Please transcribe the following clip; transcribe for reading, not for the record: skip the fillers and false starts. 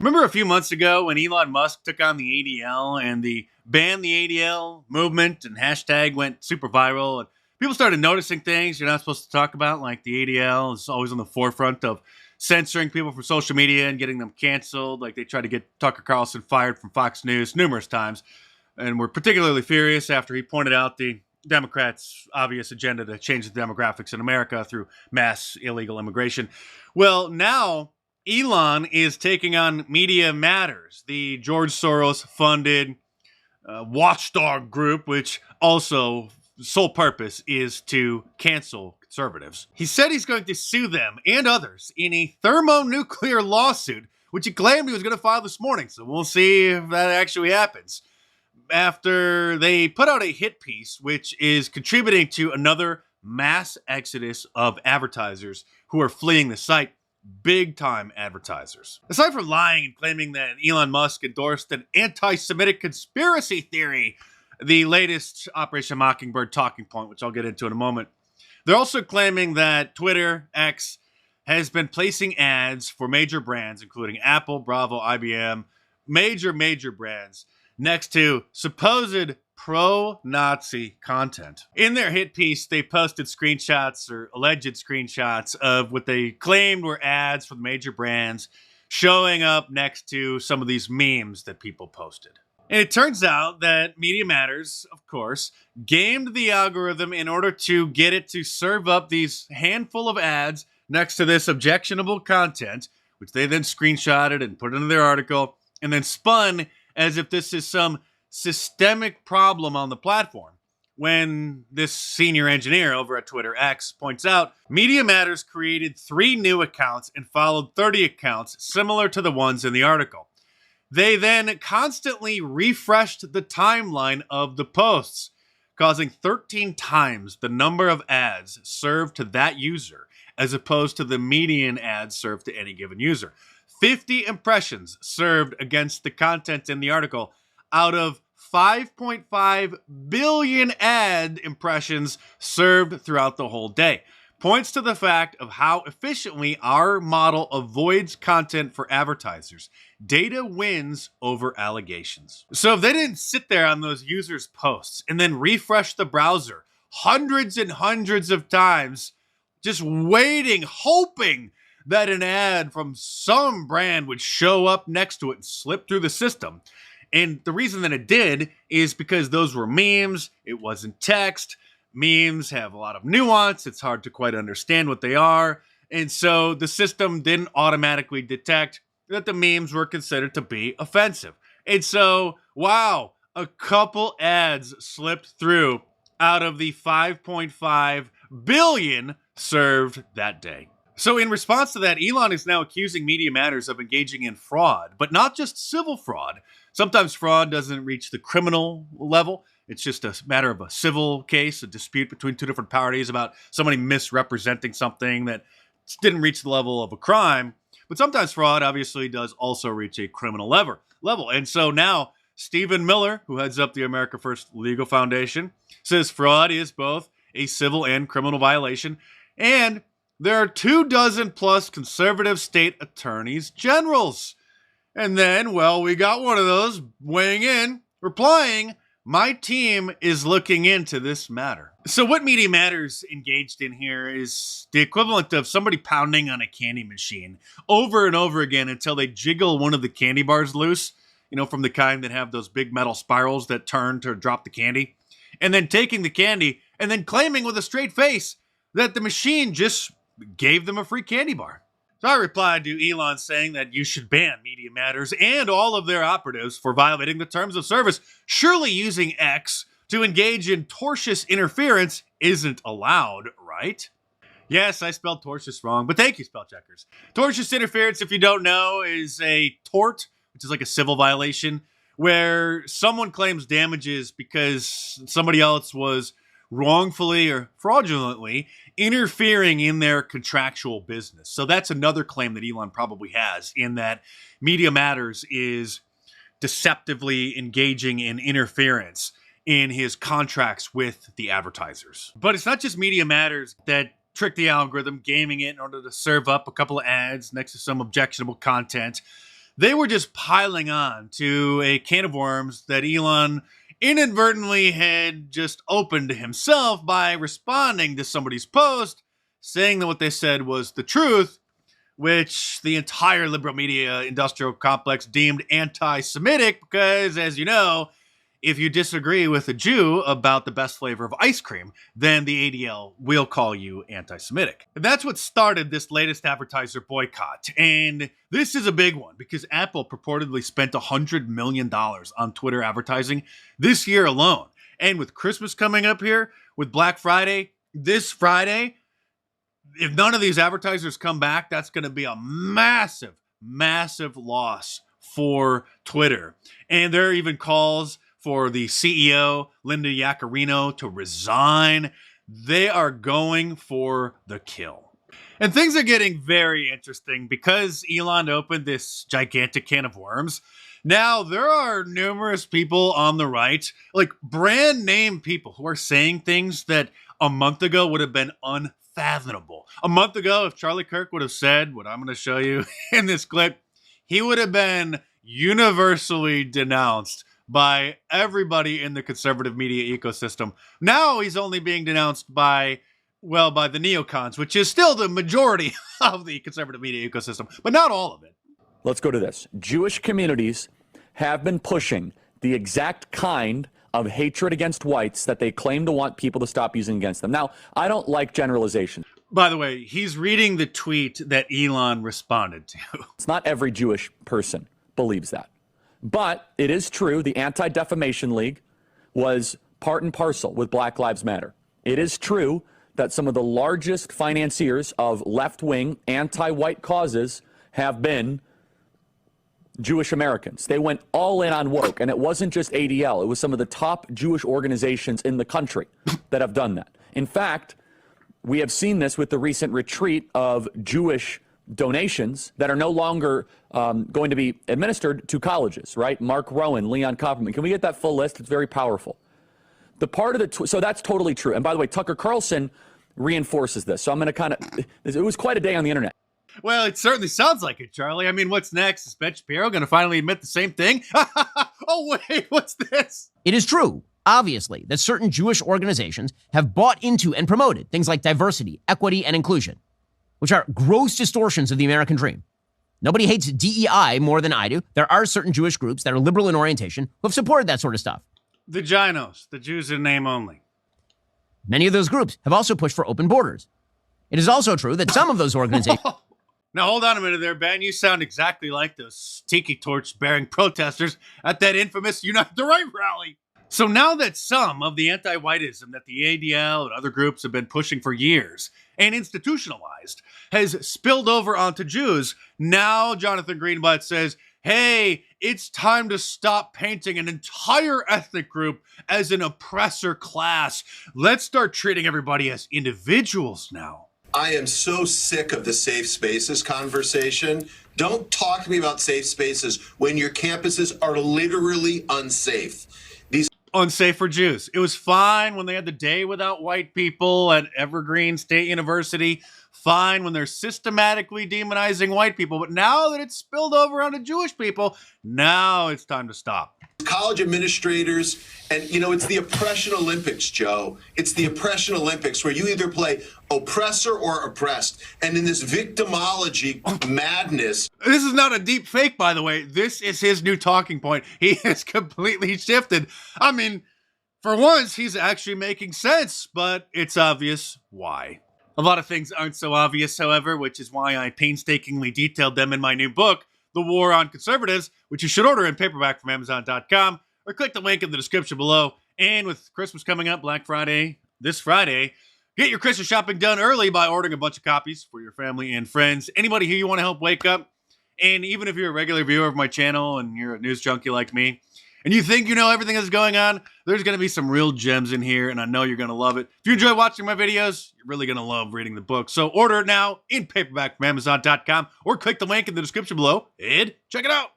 Remember a few months ago when Elon Musk took on the ADL and the ban the ADL movement and hashtag went super viral and people started noticing things you're not supposed to talk about, like the ADL is always on the forefront of censoring people from social media and getting them canceled. Like they tried to get Tucker Carlson fired from Fox News numerous times. And we're particularly furious after he pointed out the Democrats' obvious agenda to change the demographics in America through mass illegal immigration. Well, now Elon is taking on Media Matters, the George Soros-funded watchdog group, which also sole purpose is to cancel conservatives. He said he's going to sue them and others in a thermonuclear lawsuit, which he claimed he was going to file this morning. So we'll see if that actually happens. After they put out a hit piece, which is contributing to another mass exodus of advertisers who are fleeing the site. Big time advertisers. Aside from lying and claiming that Elon Musk endorsed an anti-Semitic conspiracy theory, the latest Operation Mockingbird talking point, which I'll get into in a moment, they're also claiming that Twitter, X, has been placing ads for major brands, including Apple, Bravo, IBM, major brands, next to supposed pro-Nazi content. In their hit piece, they posted screenshots or alleged screenshots of what they claimed were ads from major brands showing up next to some of these memes that people posted. And it turns out that Media Matters, of course, gamed the algorithm in order to get it to serve up these handful of ads next to this objectionable content, which they then screenshotted and put into their article, and then spun as if this is some systemic problem on the platform. When this senior engineer over at Twitter X points out, Media Matters created 3 new accounts and followed 30 accounts similar to the ones in the article. They then constantly refreshed the timeline of the posts, causing 13 times the number of ads served to that user as opposed to the median ads served to any given user. 50 impressions served against the content in the article out of 5.5 billion ad impressions served throughout the whole day. Points to the fact of how efficiently our model avoids content for advertisers. Data wins over allegations. So if they didn't sit there on those users' posts and then refresh the browser hundreds and hundreds of times, just waiting, hoping that an ad from some brand would show up next to it and slip through the system. And the reason that it did is because those were memes. It wasn't text. Memes have a lot of nuance. It's hard to quite understand what they are. And so the system didn't automatically detect that the memes were considered to be offensive. And so, wow, a couple ads slipped through out of the 5.5 billion served that day. So in response to that, Elon is now accusing Media Matters of engaging in fraud, but not just civil fraud. Sometimes fraud doesn't reach the criminal level. It's just a matter of a civil case, a dispute between two different parties about somebody misrepresenting something that didn't reach the level of a crime. But sometimes fraud obviously does also reach a criminal level. And so now Stephen Miller, who heads up the America First Legal Foundation, says fraud is both a civil and criminal violation. And there are 24 plus conservative state attorneys generals. And then, well, we got one of those weighing in, replying, "My team is looking into this matter." So what Media Matters engaged in here is the equivalent of somebody pounding on a candy machine over and over again until they jiggle one of the candy bars loose, from the kind that have those big metal spirals that turn to drop the candy, and then taking the candy and then claiming with a straight face that the machine just gave them a free candy bar. So I replied to Elon saying that you should ban Media Matters and all of their operatives for violating the terms of service. Surely using X to engage in tortious interference isn't allowed, right? Yes, I spelled tortious wrong, but thank you, spell checkers. Tortious interference, if you don't know, is a tort, which is like a civil violation, where someone claims damages because somebody else was wrongfully or fraudulently interfering in their contractual business. So that's another claim that Elon probably has, in that Media Matters is deceptively engaging in interference in his contracts with the advertisers. But it's not just Media Matters that tricked the algorithm, gaming it in order to serve up a couple of ads next to some objectionable content. They were just piling on to a can of worms that Elon inadvertently had just opened himself by responding to somebody's post saying that what they said was the truth, which the entire liberal media industrial complex deemed anti-Semitic because, as you know, if you disagree with a Jew about the best flavor of ice cream, then the ADL will call you anti-Semitic. And that's what started this latest advertiser boycott. And this is a big one because Apple purportedly spent $100 million on Twitter advertising this year alone. And with Christmas coming up here, with Black Friday, this Friday, if none of these advertisers come back, that's going to be a massive, massive loss for Twitter. And there are even calls for the CEO, Linda Yaccarino, to resign. They are going for the kill. And things are getting very interesting because Elon opened this gigantic can of worms. Now, there are numerous people on the right, like brand name people, who are saying things that a month ago would have been unfathomable. A month ago, if Charlie Kirk would have said what I'm going to show you in this clip, he would have been universally denounced by everybody in the conservative media ecosystem. Now he's only being denounced by the neocons, which is still the majority of the conservative media ecosystem, but not all of it. Let's go to this. Jewish communities have been pushing the exact kind of hatred against whites that they claim to want people to stop using against them. Now, I don't like generalization. By the way, he's reading the tweet that Elon responded to. It's not every Jewish person believes that. But it is true the Anti-Defamation League was part and parcel with Black Lives Matter. It is true that some of the largest financiers of left-wing anti-white causes have been Jewish Americans. They went all in on woke, and it wasn't just ADL. It was some of the top Jewish organizations in the country that have done that. In fact, we have seen this with the recent retreat of Jewish donations that are no longer going to be administered to colleges, right? Mark Rowan, Leon Kopperman. Can we get that full list? It's very powerful. The part of the so that's totally true. And by the way, Tucker Carlson reinforces this. So I'm going to it was quite a day on the internet. Well, it certainly sounds like it, Charlie. I mean, what's next? Is Ben Shapiro going to finally admit the same thing? Oh, wait, what's this? It is true, obviously, that certain Jewish organizations have bought into and promoted things like diversity, equity, and inclusion, which are gross distortions of the American dream. Nobody hates DEI more than I do. There are certain Jewish groups that are liberal in orientation who have supported that sort of stuff. The Ginos, the Jews in name only. Many of those groups have also pushed for open borders. It is also true that some of those organizations... Now, hold on a minute there, Ben. You sound exactly like those tiki torch-bearing protesters at that infamous Unite the Right rally. So now that some of the anti-whiteism that the ADL and other groups have been pushing for years and institutionalized has spilled over onto Jews, now Jonathan Greenblatt says, hey, it's time to stop painting an entire ethnic group as an oppressor class. Let's start treating everybody as individuals now. I am so sick of the safe spaces conversation. Don't talk to me about safe spaces when your campuses are literally unsafe. Unsafe for Jews. It was fine when they had the day without white people at Evergreen State University. Fine when they're systematically demonizing white people. But now that it's spilled over onto Jewish people, now it's time to stop. College administrators, and it's the oppression Olympics, Joe. It's the oppression Olympics where you either play oppressor or oppressed. And in this victimology madness. This is not a deep fake, by the way. This is his new talking point. He has completely shifted. I mean, for once, he's actually making sense, but it's obvious why. A lot of things aren't so obvious, however, which is why I painstakingly detailed them in my new book, The War on Conservatives, which you should order in paperback from Amazon.com or click the link in the description below. And with Christmas coming up, Black Friday, this Friday, get your Christmas shopping done early by ordering a bunch of copies for your family and friends. Anybody who you want to help wake up. And even if you're a regular viewer of my channel and you're a news junkie like me, and you think you know everything that's going on, there's going to be some real gems in here, and I know you're going to love it. If you enjoy watching my videos, you're really going to love reading the book. So order it now in paperback from Amazon.com or click the link in the description below and check it out.